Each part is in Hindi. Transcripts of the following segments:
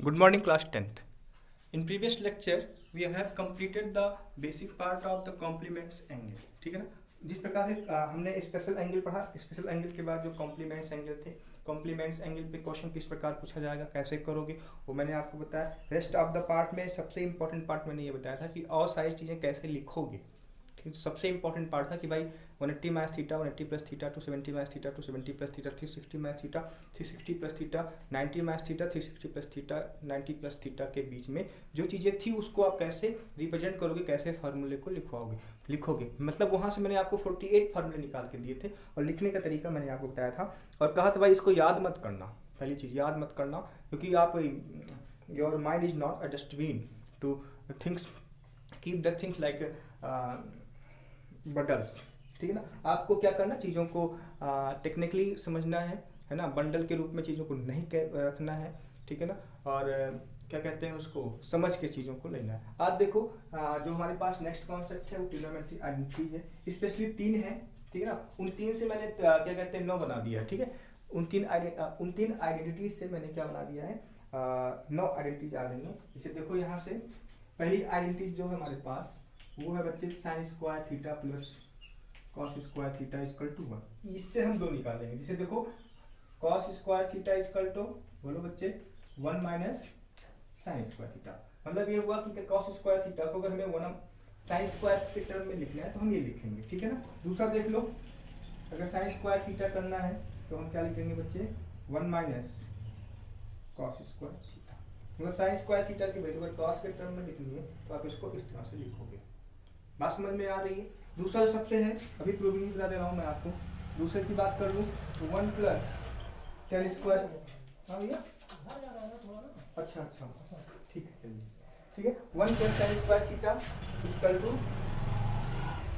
Good morning, class 10th. In previous lecture, we have completed the basic part of the complements angle. ठीक है ना। जिस प्रकार से हमने स्पेशल एंगल पढ़ा, स्पेशल एंगल के बाद जो कॉम्प्लीमेंट्स एंगल थे, कॉम्प्लीमेंट्स एंगल पे क्वेश्चन किस प्रकार पूछा जाएगा, कैसे करोगे, वो मैंने आपको बताया। रेस्ट ऑफ द पार्ट में सबसे इंपॉर्टेंट पार्ट मैंने ये बताया था कि और सारी चीज़ें कैसे लिखोगे। ठीक, तो सबसे इंपॉर्टेंट पार्ट था कि भाई 180 minus theta 180 plus theta 270 minus theta 270 plus theta 360 minus theta 360 plus theta 90 minus theta 360 plus theta 90 plus theta के बीच में जो चीज़ें थी उसको आप कैसे रिप्रेजेंट करोगे, कैसे फार्मूले को लिखोगे। मतलब वहाँ से मैंने आपको 48 फार्मूले निकाल के दिए थे और लिखने का तरीका मैंने आपको बताया था और कहा था भाई इसको याद मत करना। पहली चीज़ याद मत करना, क्योंकि आप your mind is not a dustbin two things, keep the things like bundles. ठीक है ना। आपको क्या करना, चीज़ों को टेक्निकली समझना है ना। बंडल के रूप में चीज़ों को नहीं रखना है। ठीक है ना। और क्या कहते हैं उसको समझ के चीज़ों को लेना है। आज देखो जो हमारे पास नेक्स्ट कॉन्सेप्ट है वो ट्रिग्नोमेट्री आइडेंटिटीज है। स्पेशली 3 है। ठीक है ना। उन 3 से मैंने क्या कहते हैं 9 बना दिया है। ठीक है। उन तीन आइडेंटिटीज से मैंने क्या बना दिया है, 9 आइडेंटिटीज आ रही हैं। इसे देखो यहाँ से पहली आइडेंटिटी जो है हमारे पास वो है बच्चे sine square theta plus cos square theta equal to 1। इससे हम 2 निकालेंगे। जिसे देखो cos square theta equal to, बोलो बच्चे, 1 माइनस साइन स्क्वायर थीटा। मतलब ये हुआ कि कॉस स्क्वायर थीटा को अगर हमें 1 साइन स्क्वायर के टर्म में लिखना है तो हम ये लिखेंगे। ठीक है ना। दूसरा देख लो, अगर साइन स्क्वायर थीटा करना है तो हम क्या लिखेंगे बच्चे, 1 माइनस कॉस स्क्वायर थीटा। मतलब साइन स्क्वायर थीटा की वैल्यू अगर कॉस के टर्म में लिखनी है तो आप इसको इस तरह से लिखोगे। बात समझ में आ रही है। दूसरा सबसे है, अभी प्रूविंग बता दे रहा हूँ मैं आपको। दूसरे की बात कर लूँ तो 1 प्लस टेन स्क्वायर। हाँ भैया, अच्छा ठीक है, चलिए ठीक है। 1 plus tan square theta equal to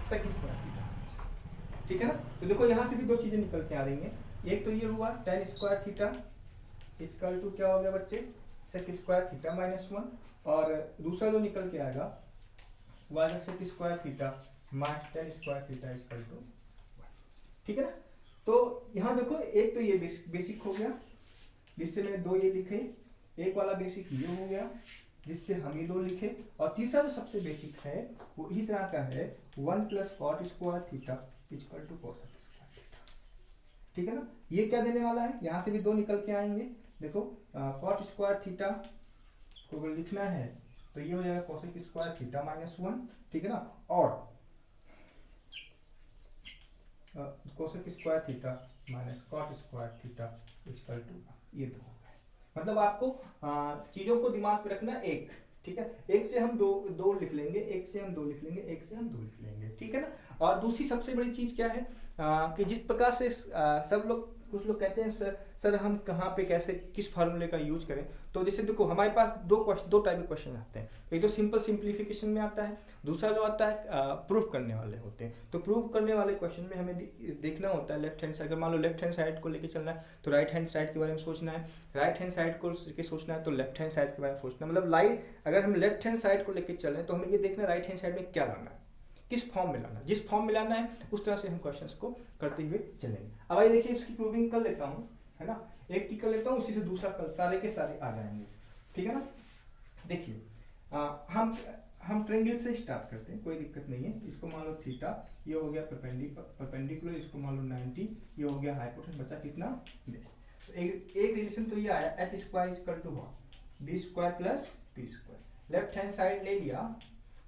sec square theta. ठीक है ना। तो देखो यहाँ से भी 2 चीजें निकल के आ रही हैं। एक तो ये हुआ tan square theta equal to क्या हो गया बच्चे, सेक स्क्वायर थीटा माइनस 1, और दूसरा जो निकल के आएगा y sec square theta minus tan square theta equal to 1। ठीक है ना। तो यहाँ देखो एक तो ये बेसिक हो गया जिससे मैंने 2 ये लिखे, एक वाला बेसिक ये हो गया जिससे हम ये 2 लिखे, और तीसरा जो सबसे बेसिक है वो इसी तरह का है 1 plus cot square theta equal to cosec square theta. ठीक है ना। ये क्या देने वाला है, यहाँ से भी 2 निकल के आएंगे। देखो कॉट स्क्वायर थीटा को अगर लिखना है तो ये हो जाएगा कोसेक स्क्वायर थीटा माइनस 1। ठीक है ना। और cosec square theta minus cot square theta equal to ये 2 हो गए। मतलब आपको चीजों को दिमाग पे रखना एक। ठीक है। एक से हम दो लिख लेंगे, एक से हम 2 लिख लेंगे, एक से हम 2 लिख लेंगे। ठीक है ना। और दूसरी सबसे बड़ी चीज क्या है कि जिस प्रकार से सब लोग, कुछ लोग कहते हैं सर हम कहाँ पे कैसे किस फार्मूले का यूज करें। तो जैसे देखो हमारे पास 2 टाइप के क्वेश्चन आते हैं। एक तो सिंपल सिंप्लीफिकेशन में आता है, दूसरा जो आता है प्रूफ करने वाले होते हैं। तो प्रूफ करने वाले क्वेश्चन में हमें देखना होता है लेफ्ट हैंड साइड। अगर मान लो लेफ्ट हैंड साइड को लेकर चलना है तो राइट हैंड साइड के बारे में सोचना है, राइट हैंड साइड को लेकर सोचना है तो लेफ्ट हैंड साइड के बारे में सोचना है। मतलब अगर हम लेफ्ट हैंड साइड को लेकर चल रहे हैं तो हमें ये देखना है राइट हैंड साइड में क्या लाना है, किस फॉर्म में लाना है। जिस फॉर्म में लाना है उस तरह से हम क्वेश्चंस को करते हुए चलेंगे। अब आइए देखिए इसकी प्रूविंग कर लेता हूँ, है ना। एक की कर लेता हूँ, उसी से दूसरा कल सारे के सारे आ जाएंगे। ठीक है ना। देखिए हम ट्रायंगल से स्टार्ट करते हैं, कोई दिक्कत नहीं है। इसको मान लो थीटा, ये हो गया परपेंडिकुलर, इसको मान लो 90, ये हो गया हाइपोटेनस, बचा कितना, बेस। तो एक रिलेशन तो ये आया h square equal to b square plus p square. Left hand side ले लिया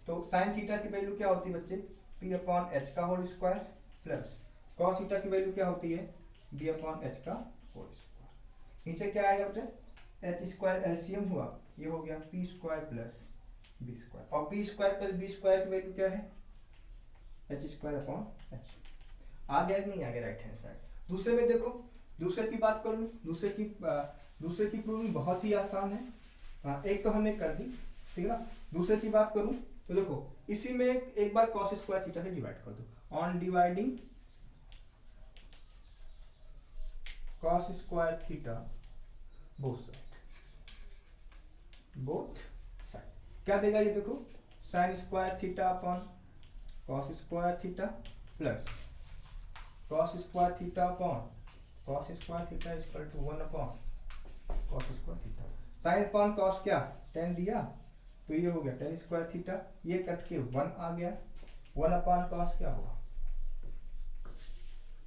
तो साइन थीटा की वैल्यू क्या होती है बच्चे, पी अपॉन एच का whole square plus cos theta की वैल्यू क्या होती है, बी अपॉन एच का होल स्क्वायर। नीचे क्या आएगा बच्चे, एच स्क्वायर एलसीएम हुआ, ये हो गया P square plus B square, और B square plus B square की वैल्यू क्या है, एच स्क्वायर अपॉन एच। आ गया कि नहीं आ गया राइट हैंड साइड। दूसरे में देखो, दूसरे की बात करूँ, दूसरे की प्रूविंग बहुत ही आसान है। एक तो हमने कर दी, ठीक है ना। दूसरे की बात करूँ तो देखो इसी में एक बार कॉस स्क्वायर थीटा से डिवाइड कर दो, on dividing cos square theta both side क्या देगा ये देखो, sine square theta upon cos square theta plus cos square theta upon cos square theta equal to 1 upon cos square theta. Sine upon cos क्या 10 दिया, तो ये हो गया टेन स्क्वायर थीटा, ये कट के 1 आ गया, 1 अपॉन कॉस क्या हुआ,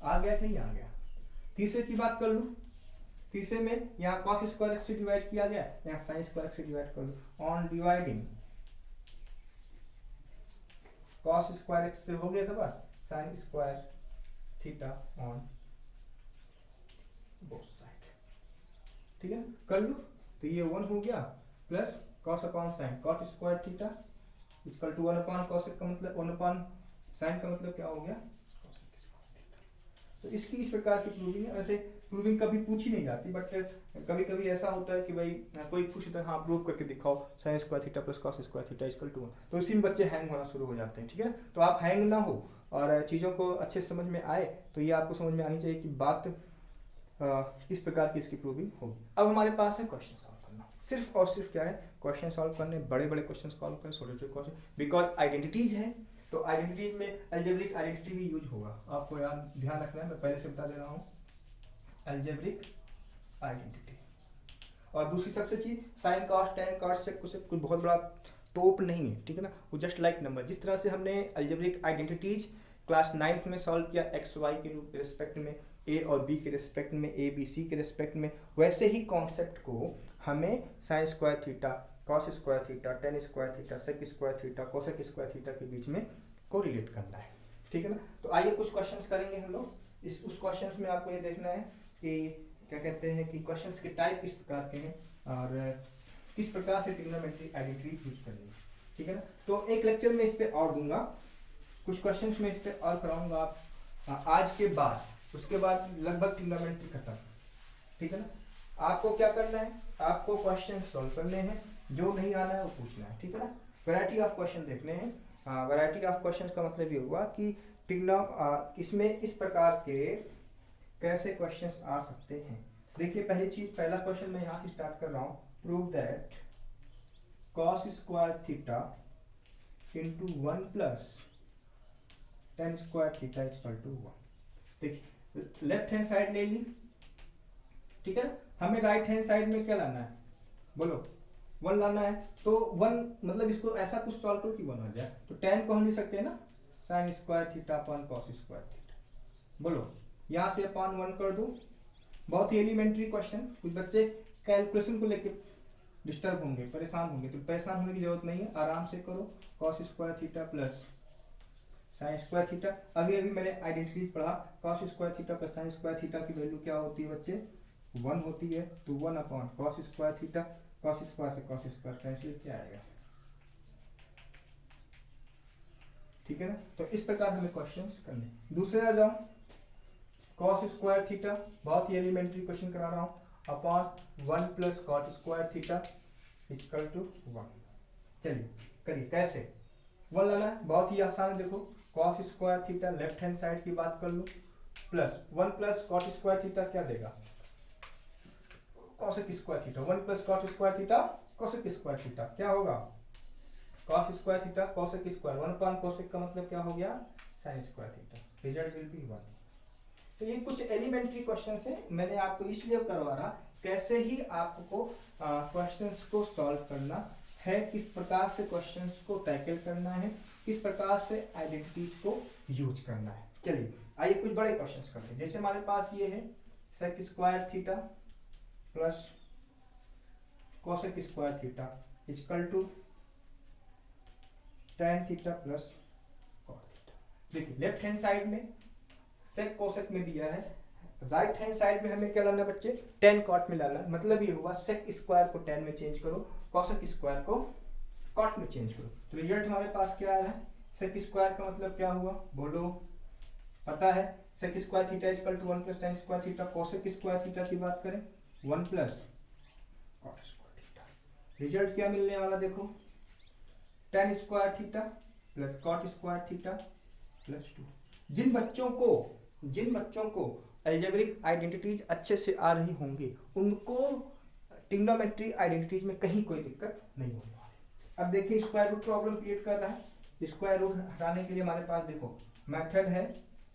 आ गया कि नहीं आ गया। तीसरे की बात कर लूं, तीसरे में यहाँ कॉस स्क्वायर एक्स से डिवाइड किया गया, यहाँ साइन स्क्वायर एक्स से डिवाइड कर लूं, on dividing cos square x से हो गया था बस sine square theta on both side, ठीक है कर लूं, तो ये 1 हो गया plus cos upon sine cos square theta equal to 1 upon cos का मतलब 1 अपॉन साइन का मतलब क्या हो गया cosec स्क्वायर थीटा। तो इसकी इस प्रकार की प्रूविंग है। वैसे प्रूविंग कभी पूछी नहीं जाती, बट कभी कभी ऐसा होता है कि भाई कोई पूछता है हाँ प्रूव करके दिखाओ sine square theta plus cos square theta equal to 1, तो इसी में बच्चे हैंग होना शुरू हो जाते हैं, ठीक है। तो आप हैंग ना हो और चीज़ों को अच्छे समझ में आए, तो ये आपको समझ में आनी चाहिए कि बात किस प्रकार की इसकी प्रूविंग होगी। अब हमारे पास है क्वेश्चन सॉल्व करना, सिर्फ और सिर्फ क्या है क्वेश्चन सॉल्व करने, बड़े बड़े क्वेश्चन सॉल्व करने, छोटे छोटे क्वेश्चन, बिकॉज आइडेंटिटीज है तो आइडेंटिटीज में अलजेब्रिक आइडेंटिटी भी यूज होगा, आपको याद ध्यान रखना है, मैं पहले से बता दे रहा हूँ अलजेब्रिक आइडेंटिटी। और दूसरी सबसे चीज साइन कॉस टेन कॉस से कुछ बहुत बड़ा तोप नहीं है, ठीक है ना, वो जस्ट लाइक नंबर। जिस तरह से हमने अलजेब्रिक आइडेंटिटीज क्लास 9th में सॉल्व किया एक्स वाई के रिस्पेक्ट में, ए और बी के रिस्पेक्ट में, ए बी सी के रिस्पेक्ट में, वैसे ही कॉन्सेप्ट को हमें sine square theta cos square theta tan square theta sec square theta cosec square theta के बीच में कोरिलेट करना है, ठीक है ना। तो आइए कुछ क्वेश्चंस करेंगे हम लोग। इस उस क्वेश्चंस में आपको ये देखना है कि क्या कहते हैं कि क्वेश्चंस के टाइप किस प्रकार के हैं और किस प्रकार से ट्रिग्नोमेट्री आइडेंटिटी यूज करनी है, ठीक है ना। तो एक लेक्चर में इस पे और दूंगा, कुछ क्वेश्चंस में इस पे और कराऊंगा आप आज के बाद, उसके बाद लगभग ट्रिग्नोमेट्री खत्म, ठीक है ना। आपको क्या करना है, आपको क्वेश्चन सॉल्व करने हैं, जो नहीं आना है वो पूछना है, ठीक है ना। वैरायटी ऑफ क्वेश्चन देखने हैं। वैरायटी ऑफ क्वेश्चन का मतलब ये हुआ कि इसमें इस प्रकार के कैसे क्वेश्चंस आ सकते हैं। देखिए पहली चीज, पहला क्वेश्चन मैं यहाँ से स्टार्ट कर रहा हूँ, prove that cos square theta into 1 plus tan square theta equal to 1। देखिए लेफ्ट हैंड साइड ले ली, ठीक है, हमें राइट हैंड साइड में क्या लाना है, बोलो 1 लाना है, तो 1 मतलब इसको ऐसा कुछ सॉल्व करो कि 1 आ जाए, तो टेन को हम लिख सकते हैं ना sign square theta upon cos square theta, बोलो यहाँ से अपॉन 1 कर दो। बहुत ही एलिमेंट्री क्वेश्चन, कुछ बच्चे कैलकुलेशन को लेके डिस्टर्ब होंगे, परेशान होंगे, तो परेशान होने की जरूरत नहीं है, आराम से करो। Cos square theta plus sign square theta, अभी अभी मैंने आइडेंटिटीज पढ़ा, cos square theta plus sign square theta की वैल्यू क्या होती है बच्चे 1 होती है, तो 1 upon cos square theta, cos square से कॉस स्क्वायर कैंसिल क्या आएगा, ठीक है ना। तो इस प्रकार हमें क्वेश्चंस करने। दूसरे आ जाओ, कॉस स्क्वायर थीटा, बहुत ही एलिमेंट्री क्वेश्चन करा रहा हूँ, upon 1 plus cot square theta equal to 1। चलिए करिए, कैसे 1 लाना है, बहुत ही आसान है। देखो cos square theta left hand side की बात कर लो, plus 1 plus cot square theta क्या देगा cosec square theta, 1 plus cot square theta cosec square theta क्या होगा cos square theta cosec square, 1 upon cosec का मतलब क्या हो गया sine square theta, result will be 1। तो ये कुछ एलिमेंट्री क्वेश्चंस है, मैंने आपको इसलिए करवा रहा कैसे ही आपको क्वेश्चंस को सॉल्व करना है, किस प्रकार से क्वेश्चंस को टैकल करना है, किस प्रकार से आइडेंटिटीज को यूज करना है। चलिए आइए कुछ बड़े क्वेश्चंस करते हैं। जैसे हमारे पास ये है sec square theta plus cosec square theta equal to tan theta plus cot theta. देखिए लेफ्ट हैंड साइड में सेक कोसेक में दिया है, राइट हैंड साइड में हमें क्या लाना बच्चे tan कॉट में लाना, मतलब ये हुआ सेक स्क्वायर को tan में चेंज करो, कोसेक स्क्वायर को कॉट में चेंज करो, तो रिजल्ट हमारे पास क्या आ रहा है, सेक स्क्वायर का मतलब क्या हुआ बोलो, पता है sec square theta equal to 1 plus tan square theta, cosec square theta की बात करें 1 plus cot square theta, result क्या मिलने वाला देखो tan square theta plus cot square theta plus 2। जिन बच्चों को अलजेब्रिक आइडेंटिटीज अच्छे से आ रही होंगी उनको ट्रिग्नोमेट्री आइडेंटिटीज में कहीं कोई दिक्कत नहीं होने वाली। अब देखिए स्क्वायर रूट प्रॉब्लम क्रिएट कर रहा है, स्क्वायर रूट हटाने के लिए हमारे पास देखो मेथड है,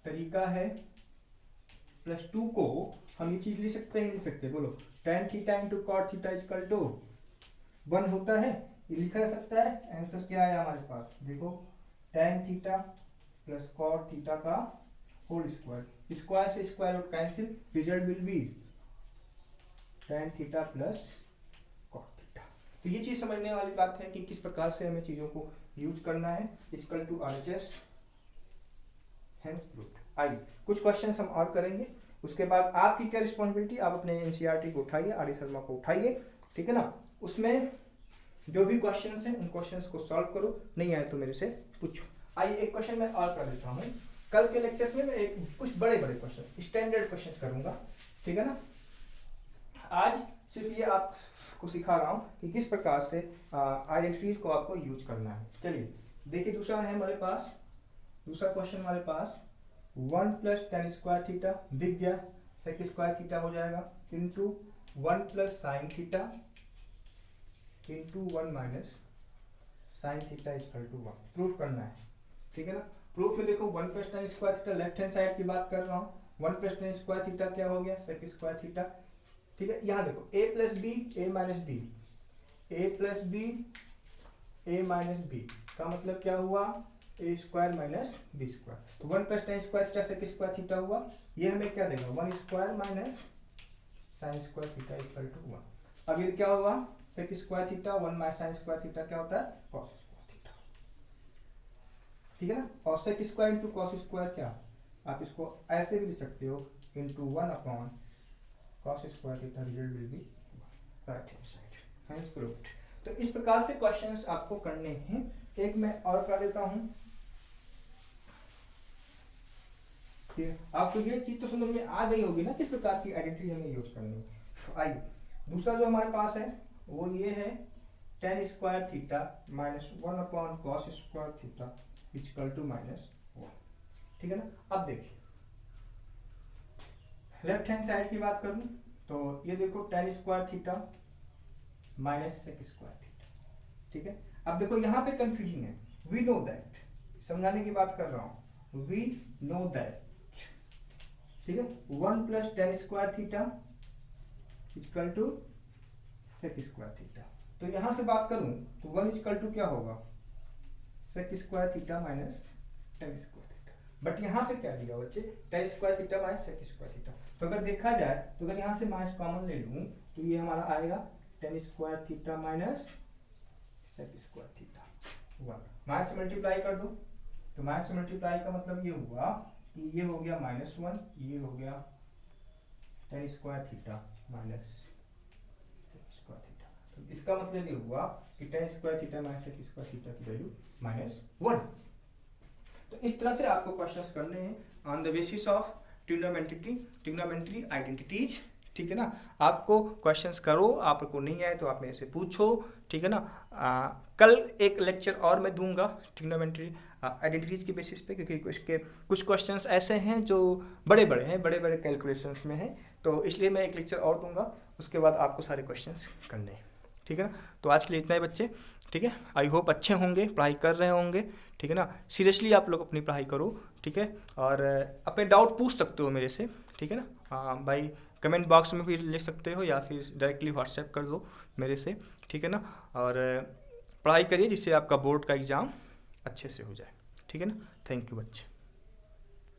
तरीका है, प्लस 2 को हम ये चीज लिख सकते हैं, लिख सकते बोलो tan थीटा इंटू कॉट थीटा इक्वल टू 1 होता है, ये लिखा जा सकता है। आंसर क्या आया हमारे पास, देखो tan theta plus cot theta का होल स्क्वायर, स्क्वायर से square root cancel, result will be tan theta plus cot theta. तो ये चीज समझने वाली बात है कि किस प्रकार से हमें चीजों को यूज करना है। Equal to RHS hence proved. आइए कुछ क्वेश्चंस हम और करेंगे, उसके बाद आपकी क्या रिस्पॉन्सिबिलिटी, आप अपने एनसीईआरटी को उठाइए, आर डी शर्मा को उठाइए, ठीक है ना, उसमें जो भी क्वेश्चंस हैं उन क्वेश्चंस को सॉल्व करो, नहीं आए तो मेरे से पूछो। आइए एक क्वेश्चन मैं और कर देता हूँ। कल के लेक्चर्स में मैं एक कुछ बड़े बड़े क्वेश्चन, स्टैंडर्ड क्वेश्चंस करूंगा, ठीक है ना। आज सिर्फ ये आपको सिखा रहा हूँ कि किस प्रकार से आइडेंटिटीज को आपको यूज करना है। चलिए देखिए, दूसरा है हमारे पास, दूसरा क्वेश्चन हमारे पास 1 प्लस tan स्क्वायर थीटा दिख गया, सेक स्क्वायर थीटा हो जाएगा, into 1 plus sine theta into 1 minus sine theta equal to 1 proof करना है, ठीक है ना। प्रूफ में देखो 1 plus tan square theta, left hand side की बात कर रहा हूँ, 1 प्लस tan स्क्वायर थीटा क्या हो गया, सेक स्क्वायर थीटा, ठीक है। यहाँ देखो a plus B A minus B, A plus B A minus B का मतलब क्या हुआ, A square minus B square. तो 1 plus tan square theta sec square theta हुआ, ये हमें क्या देगा 1 square minus sine square theta equal to 1। अब ये क्या होगा, sec square theta 1 minus sine square theta क्या होता है, कॉस स्क्वायर थीटा, ठीक है ना। और sec square into cos square क्या, आप इसको ऐसे भी लिख सकते हो, into 1 upon cos square theta, result will be right hand side, hence proved. तो इस प्रकार से क्वेश्चंस आपको करने हैं। एक मैं और कर देता हूं, आपको ये चीज तो समझ में आ गई होगी ना, किस प्रकार की आइडेंटिटी हमें यूज करनी है। आइए दूसरा जो हमारे पास है वो ये है tan square theta minus 1 upon cos square theta equal to minus 1, ठीक है ना। अब देखिए लेफ्ट हैंड साइड की बात करूं तो ये देखो tan square theta minus sec square theta, ठीक है। अब देखो यहाँ पे कंफ्यूजिंग है, वी नो दैट, समझाने की बात कर रहा हूं, वी नो दैट, ठीक है, 1 plus tan square theta equal to sec square theta. तो यहां से बात करूं तो 1 इक्वल टू क्या होगा, sec square theta minus tan square theta. But यहाँ पे क्या दिया बच्चे, tan square theta minus sec square theta. तो अगर देखा जाए तो अगर यहाँ से माइनस कॉमन ले लूं तो ये हमारा आएगा tan square theta minus sec square theta 1, minus से मल्टीप्लाई कर दो, तो माइनस से मल्टीप्लाई का मतलब ये हुआ कि ये हो गया -1, ये हो गया tan square theta minus sec square theta. तो इसका मतलब ये हुआ कि tan square theta minus sec square theta की वैल्यू -1। तो इस तरह से आपको क्वेश्चंस करने हैं on the basis of trigonometry identities, ठीक है ना। आपको क्वेश्चंस करो, आपको नहीं आए तो आप मेरे से पूछो, ठीक है ना। कल एक लेक्चर और मैं दूंगा ट्रिग्नोमेट्री आइडेंटिटीज के बेसिस पे, क्योंकि इसके कुछ क्वेश्चंस ऐसे हैं जो बड़े बड़े हैं, बड़े बड़े कैलकुलेशंस में हैं, तो इसलिए मैं एक लेक्चर और दूंगा, उसके बाद आपको सारे क्वेश्चंस करने हैं, ठीक है ना। तो आज के लिए इतना ही बच्चे, ठीक है। आई होप अच्छे होंगे, पढ़ाई कर रहे होंगे, ठीक है ना। सीरियसली आप लोग अपनी पढ़ाई करो, ठीक है, और अपने डाउट पूछ सकते हो मेरे से, ठीक है ना। भाई कमेंट बॉक्स में भी लिख सकते हो या फिर डायरेक्टली व्हाट्सएप कर दो मेरे से, ठीक है ना। और पढ़ाई करिए जिससे आपका बोर्ड का एग्ज़ाम अच्छे से हो जाए, ठीक है ना। थैंक यू बच्चे।